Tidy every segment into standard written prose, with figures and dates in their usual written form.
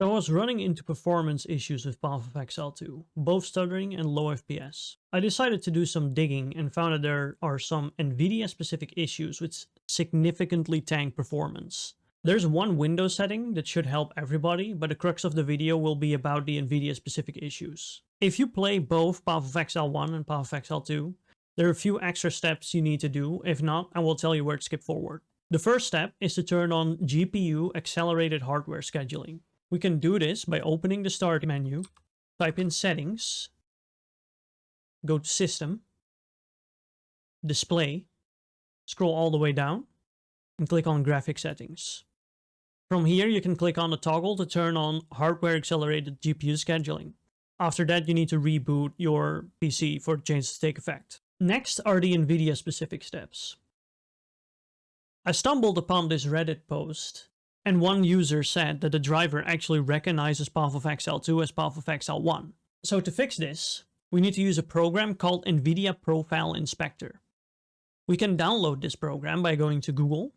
I was running into performance issues with Path of Exile 2, both stuttering and low FPS. I decided to do some digging and found that there are some Nvidia specific issues which significantly tank performance. There's one Windows setting that should help everybody, but the crux of the video will be about the Nvidia specific issues. If you play both Path of Exile 1 and Path of Exile 2, there are a few extra steps you need to do. If not, I will tell you where to skip forward. The first step is to turn on GPU accelerated hardware scheduling. We can do this by opening the Start menu, type in Settings, go to System, Display, scroll all the way down, and click on Graphic Settings. From here, you can click on the toggle to turn on Hardware Accelerated GPU Scheduling. After that, you need to reboot your PC for the changes to take effect. Next are the Nvidia specific steps. I stumbled upon this Reddit post, and one user said that the driver actually recognizes Path of Exile 2 as Path of Exile 1. So to fix this, we need to use a program called Nvidia Profile Inspector. We can download this program by going to Google,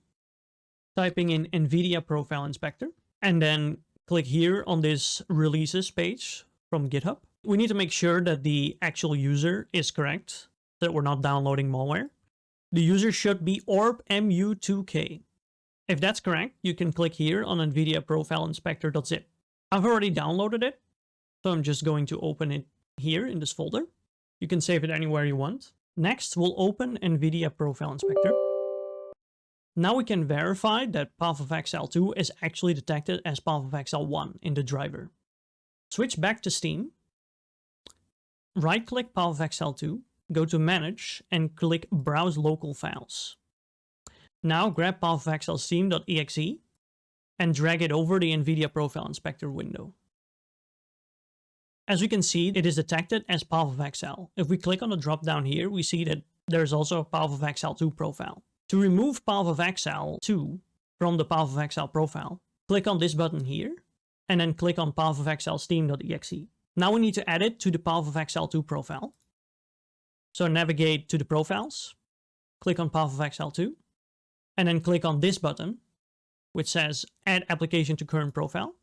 typing in Nvidia Profile Inspector, and then click here on this releases page from GitHub. We need to make sure that the actual user is correct, that we're not downloading malware. The user should be orbmu2k. If that's correct, you can click here on Nvidia Profile Inspector.zip. I've already downloaded it, so I'm just going to open it here in this folder. You can save it anywhere you want. Next, we'll open Nvidia Profile Inspector. Now we can verify that Path of Exile 2 is actually detected as Path of Exile 1 in the driver. Switch back to Steam. Right-click Path of Exile 2, go to Manage, and click Browse Local Files. Now grab Path of Exile Steam.exe and drag it over the Nvidia Profile Inspector window. As we can see, it is detected as Path of Exile. If we click on the drop down here, we see that there's also a Path of Exile 2 profile. To remove Path of Exile 2 from the Path of Exile profile, click on this button here, and then click on Path of Exile Steam.exe. Now we need to add it to the Path of Exile 2 profile. So navigate to the profiles, click on Path of Exile 2, and then click on this button, which says Add Application to Current Profile.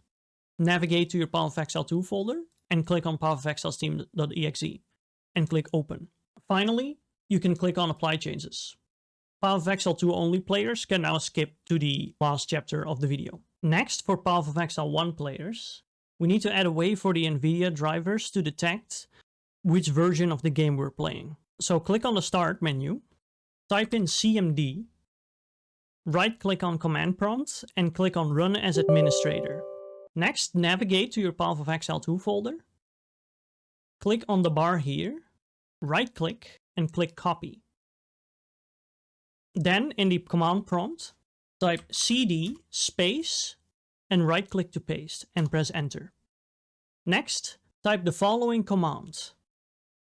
Navigate to your Path of Exile 2 folder, and click on Path of Exile Steam.exe, and click Open. Finally, you can click on Apply Changes. Path of Exile 2 only players can now skip to the last chapter of the video. Next, for Path of Exile 1 players, we need to add a way for the Nvidia drivers to detect which version of the game we're playing. So click on the Start menu, type in CMD, right-click on Command Prompt, and click on Run as Administrator. Next, navigate to your Path of Exile 2 folder, click on the bar here, right-click, and click Copy. Then, in the command prompt, type cd space and right-click to paste and press Enter. Next, type the following command: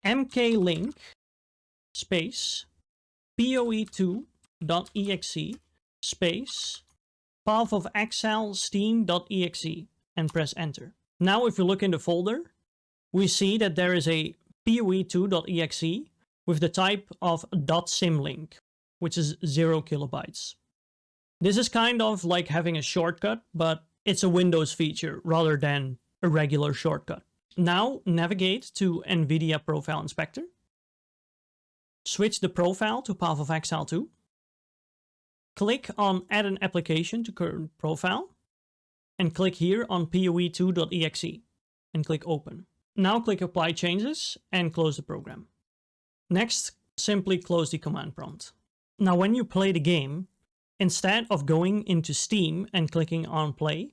mklink space poe2.exe space Path of Exile Steam.exe and press Enter. Now, if you look in the folder, we see that there is a poe2.exe with the type of .symlink, which is 0 kilobytes. This is kind of like having a shortcut, but it's a Windows feature rather than a regular shortcut. Now navigate to Nvidia Profile Inspector. Switch the profile to Path of Exile 2. Click on Add an Application to Current Profile. And click here on poe2.exe and click Open. Now click Apply Changes and close the program. Next, simply close the command prompt. Now when you play the game, instead of going into Steam and clicking on Play,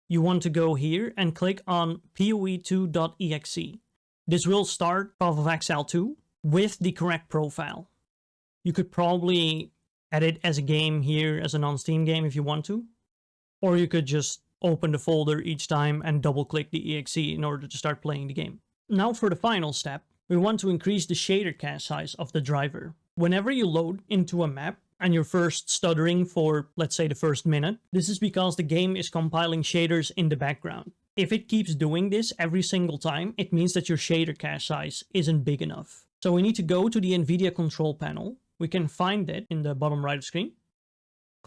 you want to go here and click on poe2.exe. This will start Path of Exile 2 with the correct profile. You could probably add it as a game here as a non-Steam game if you want to, or you could just open the folder each time and double-click the exe in order to start playing the game. Now for the final step, we want to increase the shader cache size of the driver. Whenever you load into a map and you're first stuttering for, let's say, the first minute, this is because the game is compiling shaders in the background. If it keeps doing this every single time, it means that your shader cache size isn't big enough. So we need to go to the Nvidia control panel. We can find it in the bottom right of the screen.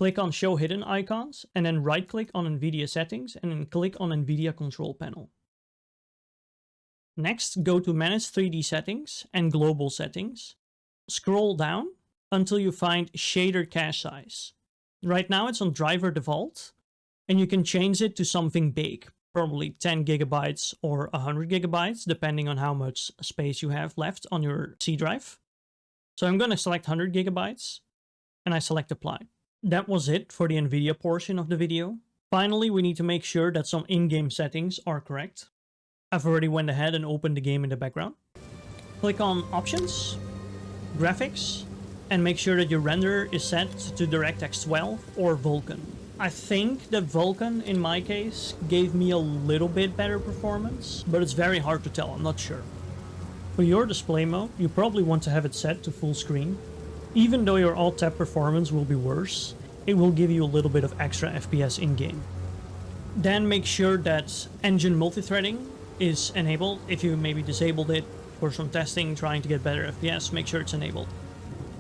click on Show Hidden Icons, and then right-click on Nvidia Settings, and then click on Nvidia Control Panel. Next, go to Manage 3D Settings and Global Settings. Scroll down until you find Shader Cache Size. Right now it's on Driver Default, and you can change it to something big, probably 10 gigabytes or 100 gigabytes, depending on how much space you have left on your C drive. So I'm going to select 100 gigabytes, and I select Apply. That was it for the Nvidia portion of the video. Finally, we need to make sure that some in-game settings are correct. I've already went ahead and opened the game in the background. Click on Options, Graphics, and make sure that your renderer is set to DirectX 12 or Vulkan. I think that Vulkan, in my case, gave me a little bit better performance, but it's very hard to tell, I'm not sure. For your display mode, you probably want to have it set to full screen. Even though your alt-tab performance will be worse, it will give you a little bit of extra FPS in-game. Then make sure that engine multithreading is enabled. If you maybe disabled it for some testing, trying to get better FPS, make sure it's enabled.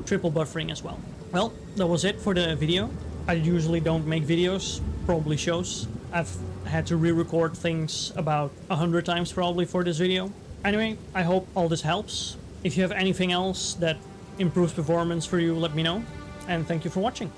Triple buffering as well. Well, that was it for the video. I usually don't make videos, probably shows. I've had to re-record things about 100 times probably for this video. Anyway, I hope all this helps. If you have anything else that improves performance for you, let me know. And thank you for watching.